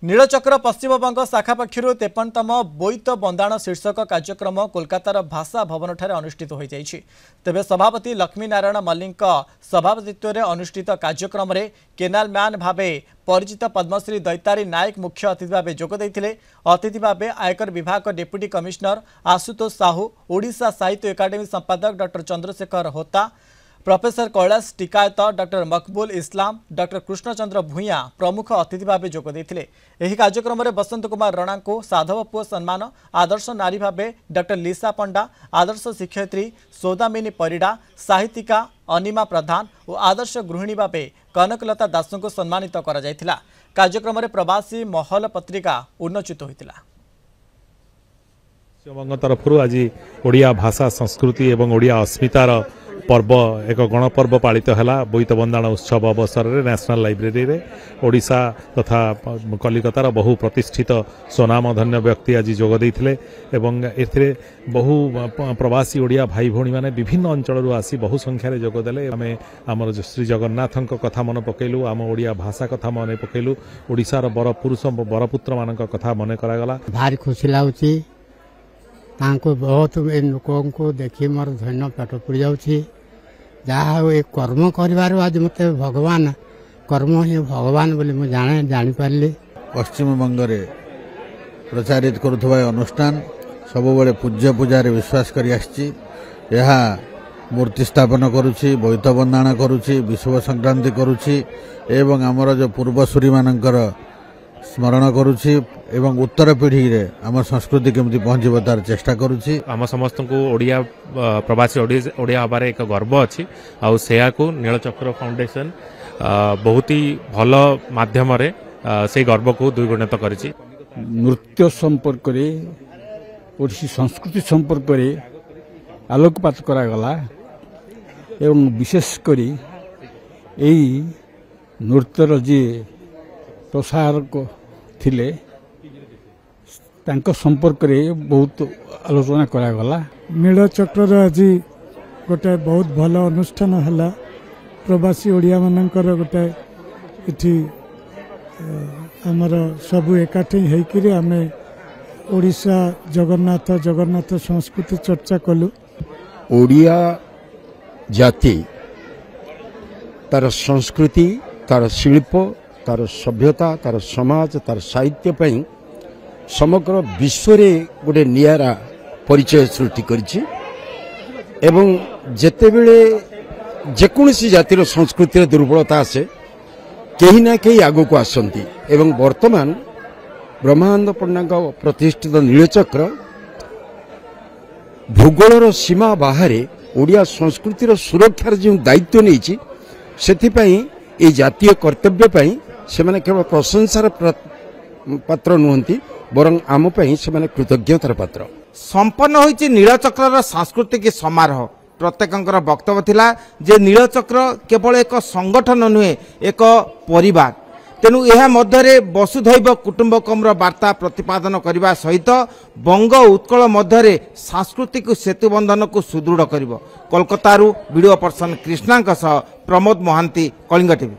नीलचक्र पश्चिमबंग शाखा पक्षर 53तम बोईत बंदाण शीर्षक कार्यक्रम कोलकातार भाषा भवन ठारे अनुष्ठित हो जाइछि। तेबे सभापति लक्ष्मीनारायण मल्लिक सभापतित्व में अनुष्ठित कार्यक्रम में केनाल मैन भावे परिचित पद्मश्री दैतारी नायक मुख्य अतिथि भाव जोगदे। अतिथि भाव आयकर विभाग डेप्यूटी कमिश्नर आशुतोष साहू, ओडिशा साहित्य एकाडेमी संपादक डॉ चंद्रशेखर होता, प्रोफेसर कैलाश टिकायत, डॉ मकबूल इस्लाम, डॉ कृष्णचंद्र भूया प्रमुख अतिथि भाव जोगदे। एही कार्यक्रम में बसंत कुमार राणा को साधव पुओ सम्मान, आदर्श नारी भावे डॉ लिसा पंडा, आदर्श शिक्षयित्री सौदामिनी परिडा, साहित्यिका अनिमा प्रधान और आदर्श गृहिणी भावे कनकलता दास को सम्मानित करा जायथिला। कार्यक्रम में प्रवासी महल पत्रिका उन्मोचित होइतिला। पश्चिमबंग तरफ आज ओडिया भाषा संस्कृति एवं ओडिया अस्मितार पर्व एक गणपर्व पालित है। बोईत बंदाण उत्सव अवसर में नेशनल लाइब्रेरी रे ओडिशा तथा कलिकतार बहु प्रतिष्ठित स्वनामधन्य व्यक्ति आज जोगदे एथिरे बहु प्रवासी ओडिया भाई भौणी माने विभिन्न अंचल आसी बहु संख्यार जोगदे। आम आमर श्री जगन्नाथ कथा मन पकेलु, आम ओडिया भाषा कथा मन पकेलु, ओडिशार बर पुरुष बरपुत्र मान कथा मन करागला। भारी खुशी लगुच, बहुत लोक को देखी मोर धन्य पेट पड़ जाऊँगी। जहाँ कर्म कर आज मत भगवान कर्म ही भगवान बोली मुझे जापारि। पश्चिम बंग में प्रचारित करुवा अनुष्ठान सब बड़े पूज्य पूजार विश्वास कर मूर्ति स्थापन करुच्ची, बोईत बंदाण करुच्ची, विश्व संक्रांति करुच्ची एवं आमर जो पूर्वसूरी मानकर स्मरण करुच्ची एवं उत्तर पीढ़ी रे आम संस्कृति केमती पहुँचब तार चेष्टा करुच्ची। आम समस्त को ओडिया प्रवासी ओडिया हबार एक गर्व अच्छी आया को नीलचक्र फाउंडेशन बहुत ही भल माध्यम से गर्व को द्विगुणित करिछि। नृत्य संपर्क ओडिसी संस्कृति संपर्क आलोकपात करागला एवं विशेषकर नृत्यर जी प्रसारक थिले संपर्क में बहुत आलोचना करागला। नीलचक्र आज गोटे बहुत भल अनुष्ठान है। प्रवासी ओडिया मानकर गोटे इठी आमर सबू एकाठी होकर आम ओडिशा जगन्नाथ संस्कृति चर्चा कलु। ओडिया जाति तार संस्कृति, तार शिल्प, तार सभ्यता, तार समाज, तार साहित्य पई समग्र विश्व रे गोटे नियारा परिचय सृष्टि करिछि। एवं जेतेबेले जेकोसी जातिर संस्कृतिर दुर्बलता आसे कहीं ना कहीं आगो को आसंती एवं वर्तमान ब्रह्मानंद पंडा प्रतिष्ठित नीलचक्र भूगोलर सीमा बाहर ओडिया संस्कृतिर सुरक्षार जो दायित्व नहीं सेथिपाई ए जातीय कर्तव्य पाई से माने केवल प्रशंसार पात्र नुहंती बरं आम पाई से माने कृतज्ञतार पात्र। संपन्न होइछि नीलचक्र सांस्कृतिक समारोह। प्रत्येकंकर वक्तव्य थिला जे नीलचक्र केवल एक संगठन नुहे, एक परिवार। तेणु यह मध्य वसुधैव कुटुंबकम वार्ता प्रतिपादन करने सहित बंग उत्कल मध्य सांस्कृतिक सेतुबंधन को सुदृढ़ करिवो। Kolkata video person Krishna Pramod Mohanty, Kalinga TV.